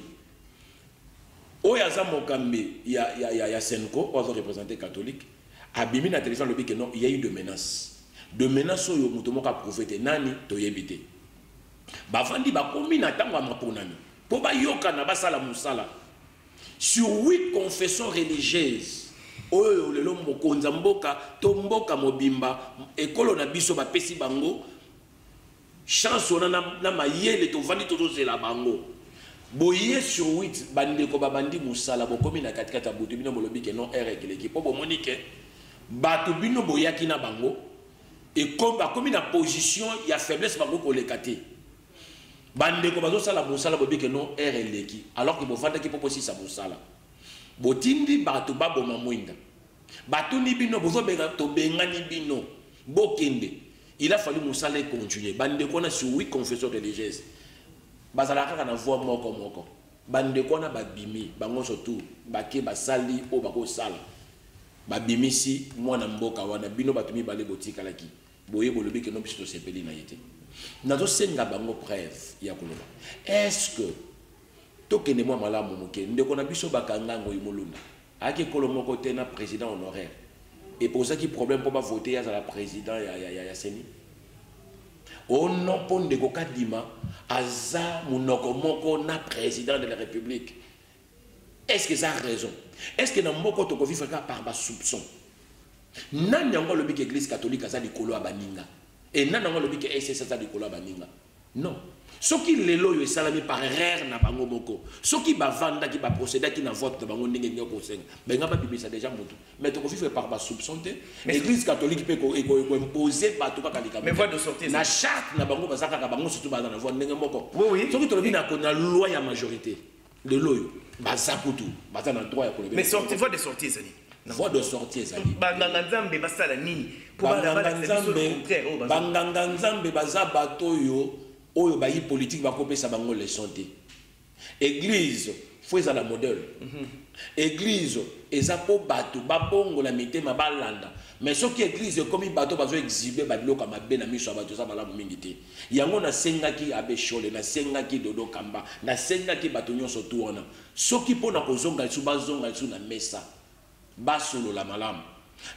B: oyo azamokambe ya Senko ozo représenter catholique abimi na télévision le que non il y a eu de menaces oyo muto moka prophète nani toyebite bafandi bakomi na tango maponami po bayoka na basala musala sur 8 confessions religieuses oyo lelo mokonza mboka to mboka mobimba ekolo na biso bapesi bango chance ona na mayele to vandi to zela bango boye sur 8 bandeko babandi musala bokomi na katikata butu bino molobi ke non erekeleki po bomonique bato bino boyaki na bango et comme na position il y a faiblesse bango ko lekate bandeko bazosala mosala bobike non RLeki alors que bovandaki mpo posisa mosala botindi bato baboma mwinda batundi bino bozobengana tobengani bino bokende il a fallu mosala continuer bandeko na sur 8 confessions religieuses bazala kaka na voix moko bandeko na babimi bango surtout bake basali o bakosala babimisi mwana mboka wana bino bato mibale botikalaki boye bolobi ke no biso sepeli na yete nazo senga bango preuve ya koloba est-ce que tokende mwa malamu moke ndeko na biso bakanga ngo imolunda ake kolomoko te na président honoraire et pour ça qui problème pour ba voter ya la président ya seni o non pour ndeko kadima aza munoko moko na président de la république. Est-ce que ça a raison? Est-ce que dans mon côté on vivre par bas soupçon? Nan yango le bik église catholique aza likolo abaninga et nan yango le bik SS aza likolo abaninga. Non. Ce qui les loyaux salami par erreur na bango moko. Ce qui ba vanda qui ba procéder qui na vote de bango ndenge ngoko senga. Ben nga ba bibisa déjà moto. Mais to vivre par bas soupçon te. Église catholique peut imposer ba to ka kalika.
C: Mais voie de sortie
B: na charte na bango bazaka ka bango surtout ba na vote ndenge moko.
C: Oui.
B: Ce qui to bina ko na loi ya majorité. Le loyaux bazakutu baza na droit ya ko.
C: Mais sortie voie de sortie ça dit.
B: Voie de sortie ezali
C: banganga nzambe basala nini
B: pour banganga nzambe baza bato yo oyo bayi politique bakopesa bango leçon te. Église faut ezala modèle. Église eza po bato babongo la mitema balanda mais soki église comme bato bazo exhiber babiloko mabe na miso bato za malamu mingi te yango na sengaki abe shole na sengaki dodo kamba na sengaki bato nyonso tourna soki pona kozonga su bazonga su na mesa basolo la malamu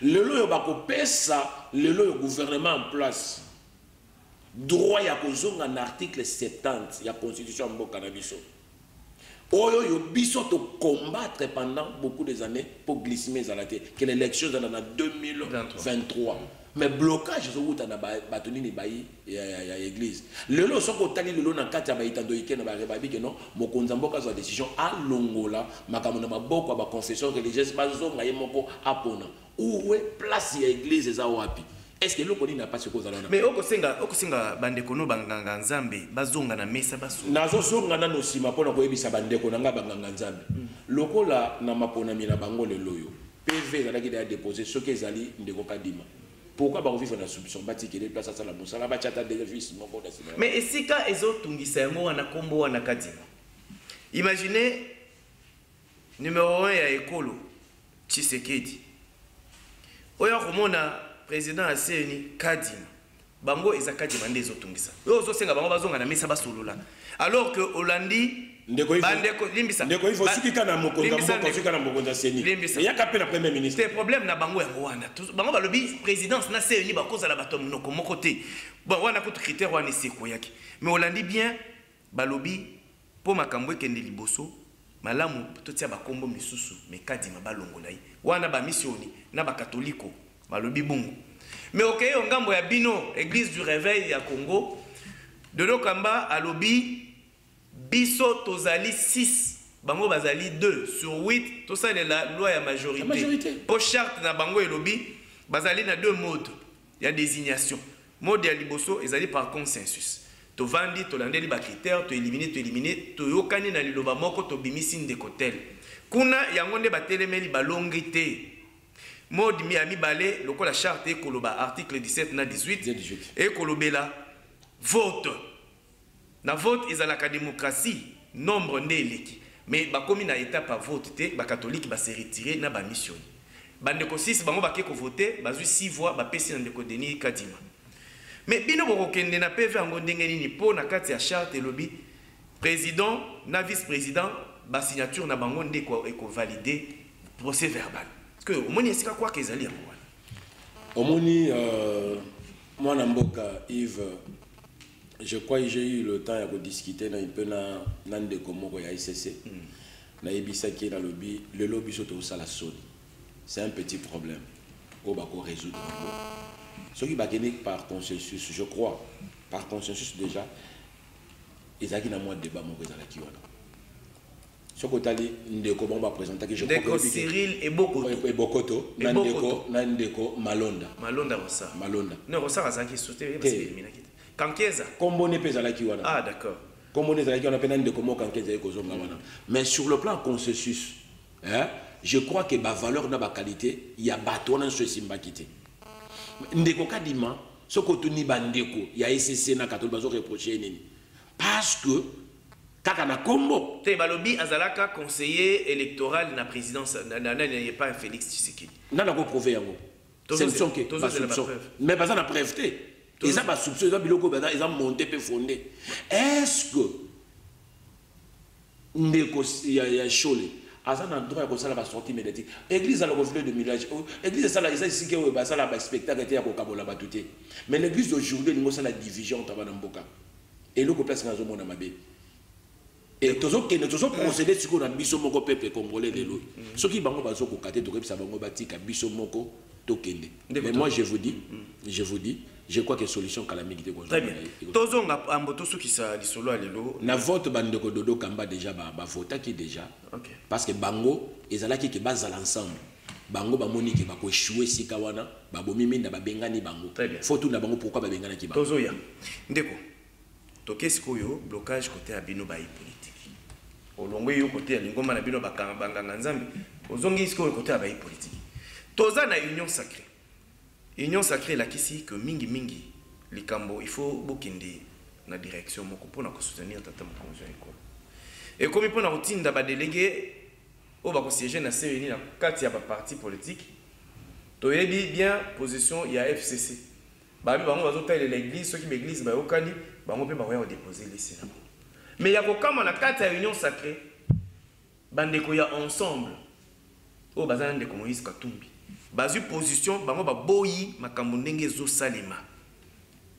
B: lelo yo bakopesa lelo yo gouvernement en place droit ya kozonga na article 70 ya constitution mboka na biso oyo yo biso to combattre pendant beaucoup des années pour glisser ezalate que l'élection dans en 2023 mais blocage zo wuta na batoni ni bayi ya église lelo soko tali lelo na kati ya baitando ikena ba rebabi que non mokonza mboka za décision a longola makambo na maboko ba confession religieuse bazonga ye moko apona ouwe place ya église za wapi. Est-ce que l'on n'a pas ce qu'on a?
C: Mais au Kosinga bandekono banganga nzambe bazonga na mesa baso.
B: Nazo songa na nosima pona ko yebisa bandeko nanga banganga nzambe. Lokola na mapona mina bango le loyo. PV za ki da déposer ce que ezali ndeko kadima. Pourquoi ba vivre na soupçon batiki les places à la mosala ba chata de fils moko da sima.
C: Mais esika ezo tungisa yango wana kombo wana kadima. Imaginez numéro 1 ya ekolo Tshisekedi. Oya komona président a CNI Kadima. Bango eza Kadima ndezo tungisa. Yo zo senga bango bazonga na mesa basolola. Alors que Hollandi bandeko limbisa.
B: Ndeko il faut sukika na mokonza mboka sukika na mokonza CNI. Ya kapé na premier ministre.
C: C'est problème na bango ya Rwanda. Bango balobi présidence na CNI bakoza la bato monoko moko te. Bon wana ko critère wana seko yaki. Mais Hollandi bien balobi po makambo ekende liboso malamu totia bakombo misusu mais Kadima balongola yi. Wana ba missioni na ba katoliko balobi bungu. Mais ok, on gambo ya bino église du réveil ya Congo Dodo Kamba alobi biso tozali 6 bango bazali 2 sur 8 tout ça est la loi ya majorité. Pour charte na bango elobi bazali na 2 modes ya désignation. Mode ya liboso ezali par consensus. To vandi to landeli ba critères to éliminer to yokani na liloba moko to bimisi ndeko tel. Kuna yango nde batelemeli balongi te. Mode mi balé lokola charte et koloba article 17 na 18 et kolobela vote na vote ezalaka démocratie nombre ndéleki mais bakomi na étape à vote te ba catholique ba se retirer na ba mission bandeko 6 bango bakeko voter bazui 6 voix ba pesi na ndeko Denis Kadima mais bino bokokende na PV ngo ndenge nini po na kati ya charte lobby président na vice président ba signature na bango ndeko eko valider procès verbal que omoni esika kwa kezali yango wana
B: omoni mwana mboka Yves je crois que j'ai eu le temps de discuter un peu dans des comos ya ICC na yebisa qui na lobby le lobby surtout ça la sonne c'est un petit problème au bako résoudre ce qui va gagner par consensus je crois par consensus déjà ils a qui na moi débat mon président qui wana ce que tali ndeko bon va présenter que je
C: crois que Cyril et
B: Bokoto Nandeko Malonda
C: Rossa
B: Malonda
C: non Rossa azaki sauté parce que Kankeza
B: kombo ne pesa la ki wana
C: ah d'accord
B: comme on est avec on a peine de comment quand mais sur le plan consensus hein, je crois que ma valeur na ba qualité il y a bateau dans ce simba quitté ndeko kadima ce que tu ni bandeko il y a SCC na katol bazo reprocher nini parce que kaka na kombo
C: te balobi azalaka conseiller électoral na présidence n'est pas Félix Tshisekedi
B: nana ko prouver yango c'est soupçon que mais pas ça na preuve te et ça ba soupçon ça biloko ba ils ont monté pe fondé est-ce que ndeko ya chole asa na droit ko sala ba sortie médiatique église a le reflet de village église ça là ici que ba sala ba spectacle était ya ko kabola batuté mais l'église d'aujourd'hui ngo ça la division taba na mboka et le place na zo mona mabe et toujours procéder sur la biso moko peuple congolais de l'eau ce qui bango bazo ko katé to kebisa bango batika biso moko to kende mais moi je vous dis je crois que solution calamité ko
C: très bien tozonga amboto soki sa lisolo alelo
B: na vote bandeko dodo kamba déjà ba vota qui déjà
C: OK
B: parce que bango ezalaki ke bazala ensemble bango ba moni ke ba ko échouer sika wana ba bomi minda ba bengani bango faut tout na bango pourquoi ba bengana ki bango
C: tozoya ndeko tokesi koyo blocage côté ya bino ba politique olongwe yo côté ya lingoma na bino bakanga nzambe ozongi isko côté ya ba politique toza na union sacrée la kisi que mingi likambo il faut bokende na direction moko pona ko soutenir tata mokonzi ya ekolo et comme pona kotinda ba délégué o ba ko siéger na CENI na kati ya ba parti politique toyebi bien position ya FCC babi bango bazotala l'église soki l'église ba yokani bango pe ba ya déposer liste na mais ya kokama na kati ya union sacrée bandeko ya ensemble o bazana ndeko Moïse Katumbi bazu position bango ba boyi makambo ndenge zo salema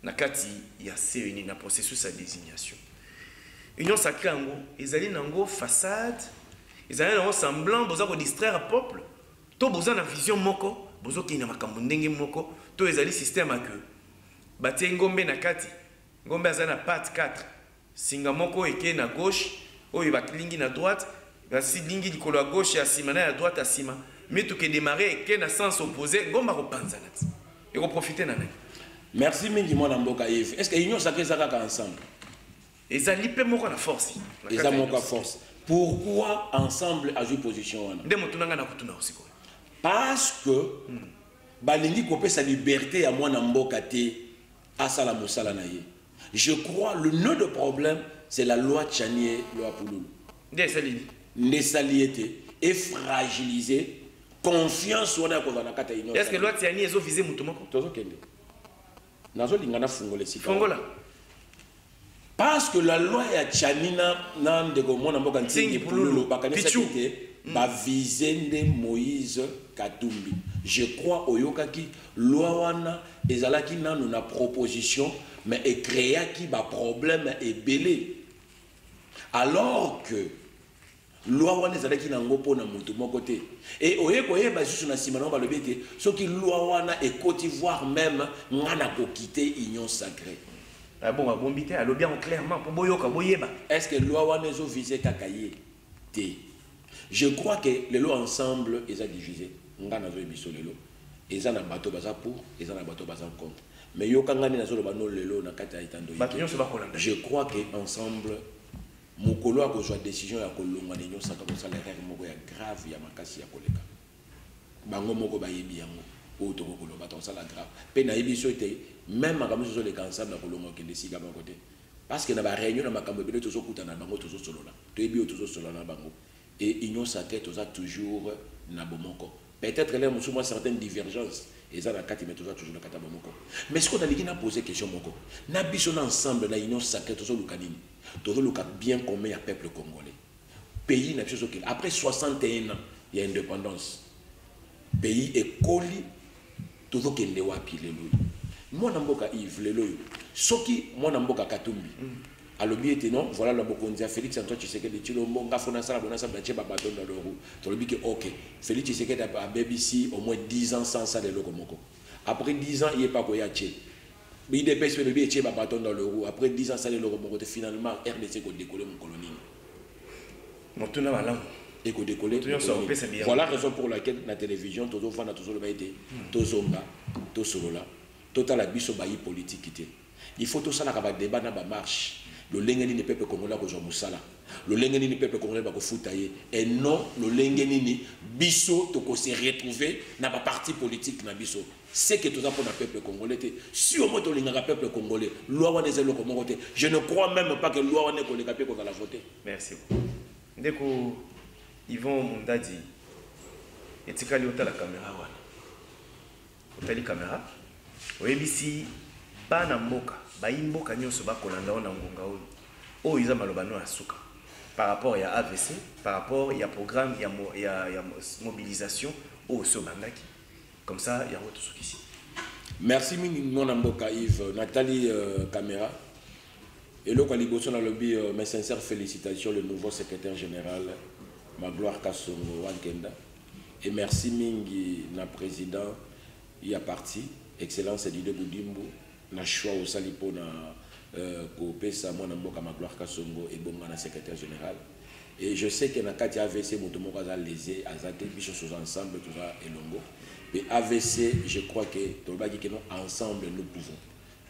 C: na kati ya CENI na processus de désignation union sacrée ngo ezali nango façade ezali nango semblant boza ko distraire peuple to boza na vision moko bozo ki na makambo ndenge moko to ezali système a que batie ngombe na kati ngombe azana na patte 4 singa moko eke na gauche oyo bakilingi na droite basi lingi likolo à gauche ya sima na ya droite à sima mais tout que démarrer eke na sens opposé ngomba ko panzana et ko profiter na nani
B: merci mingi mwana mboka Yves est-ce que union sacrée ça ka ensemble
C: ezali pe moko na force
B: eza moko force pourquoi ensemble a joué position wana
C: nde motunanga na kutuna osiko
B: parce que balingi kopesa liberté ya mwana mboka te asala mosala na ye je crois le nœud de problème c'est la loi Tchanier loi Pouloulou nde saliete et fragilisé confiance wana ko na kata union
C: est-ce que loi Tchanier ezo viser mutu moko
B: tozo kende nazo lingana fungole sika
C: fongola
B: parce que la loi ya Tchanina na ndeko mwana mboka ntingi Pouloulou bakanisa te ba visende Moïse Katumbi je crois oyokaki loi wana ezalaki nanu na proposition mais et créa qui ba problème et belé alors que loi wana ezalaki na ngopo na mutu moko te et oyeko yeba juste na sima na ba lobete soki loi wana et Côte d'Ivoire même ngana ko quitter union sacrée
C: ah bon abombité alo bien clairement pour boyoka boyeba
B: est-ce que loi wana ezo viser kakaye te je crois que les lois ensemble ils ont divisé ngana zo biso lelo eza na bato baza pour eza na bato baza contre mais yo kangani na zo ba no lelo na kata itando je crois que ensemble mokolo a kozwa décision ya kolonga nenyo saka ko sala erreur moko ya grave ya makasi ya koleka bango moko ba yebi yango o to ko lo bato sala grave pe na yebi so te même makambo so le ensemble na kolonga ke desika ba côté parce que na ba réunion na makambo bele to so kutana bango to so solola to yebi o to so solola bango et union sacrée to za toujours na bomoko peut-être là moi certaines divergences et ça na kati mais to za toujours na kata bomoko mais ce qu'on a dit na poser question moko na biso na ensemble na union sacrée to so lukanini to so luka bien commun ya peuple congolais pays na biso que après 61 ans il y a indépendance pays ekoli to so kende wapi lelo mwana mboka Yves lelo soki mwana mboka Katumbi alobi était non voilà le bokonzi à Félix Antoine Tshisekedi Tshilombo ngafona sala bona sa bache babato dans le roue to lobi que OK Félix Tshisekedi a BBC au moins 10 ans sans ça de lokomoko après 10 ans il est pas koya tché mais il dépêche le billet tché babato dans le roue après 10 ans ça de lokomoko finalement RDC ko décoller mon colonie
C: motuna malam
B: et ko décoller voilà la raison pour laquelle la télévision toujours vana toujours ba été tozonga to solola total abiso bayi politiqueité il faut tout ça la débat na ba marche le lengeni ni peuple congolais ko musala le lengeni ni peuple congolais ba ko futaye et non le lengeni ni biso to ko se retrouver na ba parti politique na biso c'est que tout ça pour le peuple congolais si au moins to lingaka peuple congolais loi wana ezelo ko mongote je ne crois même pas que loi wana ko leka pe ko la voter.
C: Merci beaucoup ndeko Yvon Mundadi etikali otala caméra wana otali caméra oyebisi bana mboka bayimboka nyonso bakolanda wana ngonga oyo iza malobano ya suka par rapport à AVC par rapport à programme il y a mobilisation au Sobandaki comme ça il y a autre truc ici.
B: Merci mon amboka Yves Nathalie caméra et le Kaliboso dans le lobby mes sincères félicitations le nouveau secrétaire général Magloire Kassongo Wankenda et merci mingi na président il y a parti excellence Didier Boudimbo na choix au salipo na ko pesa mwana mboka Magloire Kassongo et bonga na secrétaire général et je sais que na kati AVC moto moko za lésé azate biso tous ensemble tout ça elongo mais AVC je crois que tobaki que nous ensemble nous pouvons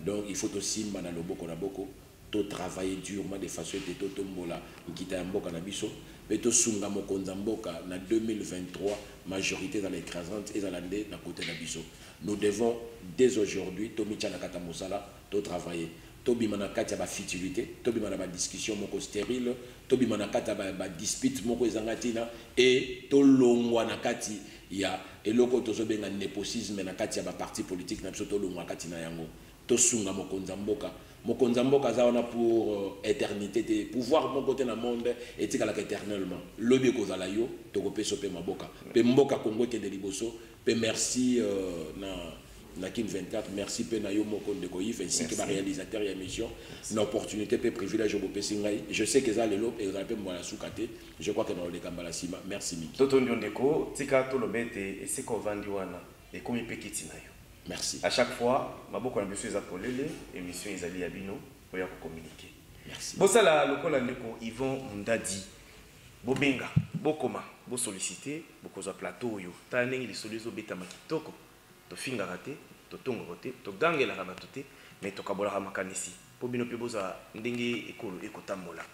B: donc il faut aussi mana loboko na boko to travailler durement de façon que to tombola nkita mboka na biso mais to sunga mokonza mboka na 2023 majorité dans l'écrasante et dans l'année na côté na biso nous devons dès aujourd'hui to michana kata mosala to travailler to bimana kata ba futilité to bimana ba discussion moko stérile to bimana kata ba dispute moko ezangatina et to longwa na kati ya eloko to zobenga népotisme na kati ya ba parti politique na biso to longwa kati na yango to sunga mokonza mboka za wana pour éternité de pouvoir mon côté dans le monde et tika la éternellement lobi ko za la yo to ko peso pe maboka pe mboka Congo te de liboso pe merci na Kin 24 merci pe na yo moko de ko Yves ainsi que ba réalisateur et émission une opportunité pe privilège au pesingai je sais que ça le lot et za pe moi la soukate je crois que dans le kambala sima merci miki
C: toto ndeko tika to lobete et c'est ko vandi wana et comme pekiti na yo.
B: Merci.
C: À chaque fois, ma beaucoup d'ambition est appelée l'émission Isali Abino pour y communiquer.
B: Merci.
C: Bon ça là, le col ndeko Yvon Mundadi, bobenga, bokoma, bo solliciter, bokoza plateau yo. Ta nengi les solutions beta makitoko, to finga raté, to tongo roté, to gange la rabatoté, mais to kabola ramakanisi. Po bino pe boza ndenge ekolo ekotambola.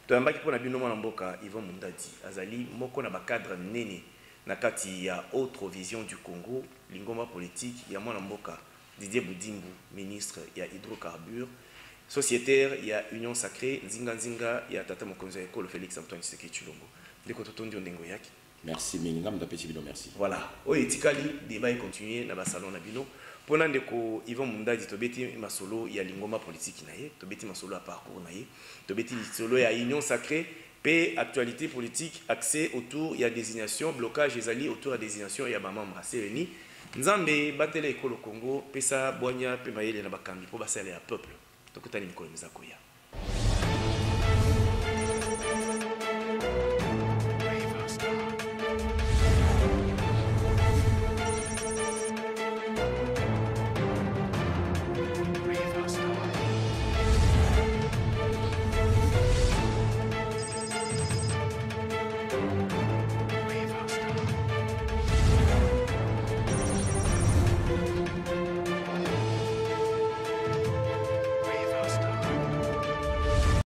C: To yambaki pona bino mwana mboka Yvon Mundadi, azali moko na ba cadre nene. Nakati ya autre vision du Congo, lingoma politique, il y a mwana mboka Didier Boudimbo, ministre, il y a hydrocarbures, sociétaire, il y a Union Sacrée, Nzinga, il y a Tata Mokonzo Ekolo, Félix Antoine Tshisekedi Tshilombo. Deko totondi ondengo yaki.
B: Merci Mingam d'appetit bino merci.
C: Voilà. Oye tikali débat est continué na ba salon na bino. Pona ndeko Yvon Mundadi tobeti masolo ya lingoma politique na ye, tobeti masolo ya parcours na ye, tobeti solo ya Union Sacrée. Paix, actualité politique, accès autour, il y a désignation, blocage des alliés autour de la désignation, il y a ma membre, c'est venu. Nzambe, batele ekolo Congo, pesa, boigna, pe maïle na bakambi, pour basser à peuple. Donc, tu as une